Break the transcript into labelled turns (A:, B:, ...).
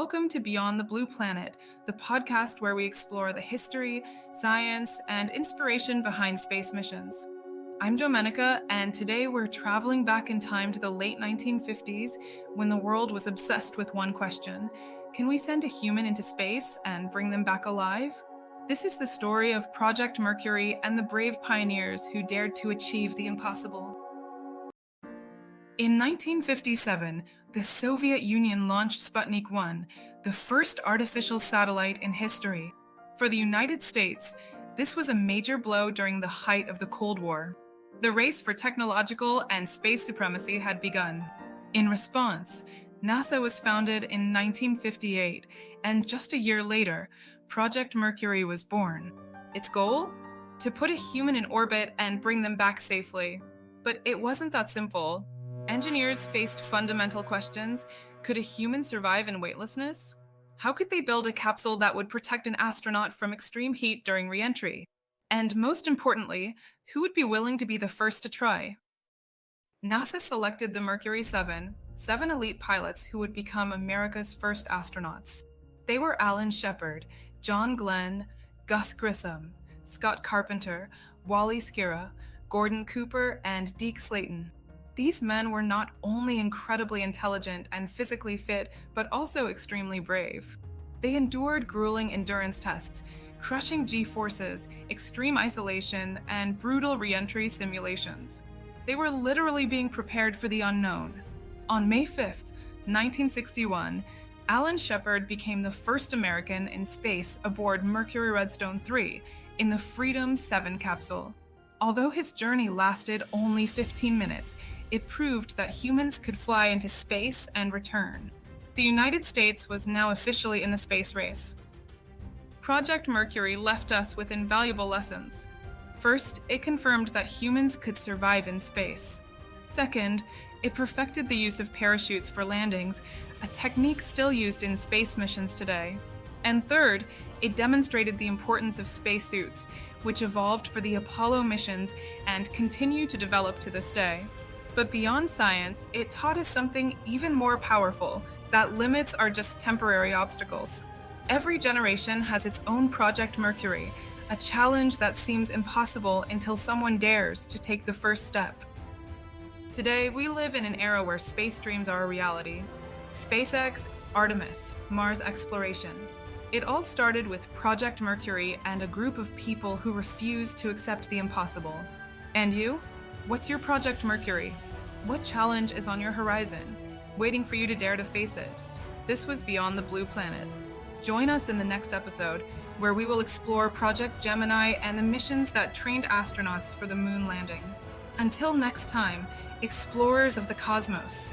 A: Welcome to Beyond the Blue Planet, the podcast where we explore the history, science, and inspiration behind space missions. I'm Domenica, and today we're traveling back in time to the late 1950s when the world was obsessed with one question: can we send a human into space and bring them back alive? This is the story of Project Mercury and the brave pioneers who dared to achieve the impossible. In 1957, the Soviet Union launched Sputnik 1, the first artificial satellite in history. For the United States, this was a major blow during the height of the Cold War. The race for technological and space supremacy had begun. In response, NASA was founded in 1958, and just a year later, Project Mercury was born. Its goal? To put a human in orbit and bring them back safely. But it wasn't that simple. Engineers faced fundamental questions. Could a human survive in weightlessness? How could they build a capsule that would protect an astronaut from extreme heat during re-entry? And most importantly, who would be willing to be the first to try? NASA selected the Mercury 7, 7 elite pilots who would become America's first astronauts. They were Alan Shepard, John Glenn, Gus Grissom, Scott Carpenter, Wally Schirra, Gordon Cooper, and Deke Slayton. These men were not only incredibly intelligent and physically fit, but also extremely brave. They endured grueling endurance tests, crushing G-forces, extreme isolation, and brutal re-entry simulations. They were literally being prepared for the unknown. On May 5th, 1961, Alan Shepard became the first American in space aboard Mercury Redstone 3 in the Freedom 7 capsule. Although his journey lasted only 15 minutes, it proved that humans could fly into space and return. The United States was now officially in the space race. Project Mercury left us with invaluable lessons. First, it confirmed that humans could survive in space. Second, it perfected the use of parachutes for landings, a technique still used in space missions today. And third, it demonstrated the importance of spacesuits, which evolved for the Apollo missions and continue to develop to this day. But beyond science, it taught us something even more powerful, that limits are just temporary obstacles. Every generation has its own Project Mercury, a challenge that seems impossible until someone dares to take the first step. Today, we live in an era where space dreams are a reality. SpaceX, Artemis, Mars exploration. It all started with Project Mercury and a group of people who refused to accept the impossible. And you? What's your Project Mercury? What challenge is on your horizon, waiting for you to dare to face it? This was Beyond the Blue Planet. Join us in the next episode, where we will explore Project Gemini and the missions that trained astronauts for the moon landing. Until next time, explorers of the cosmos,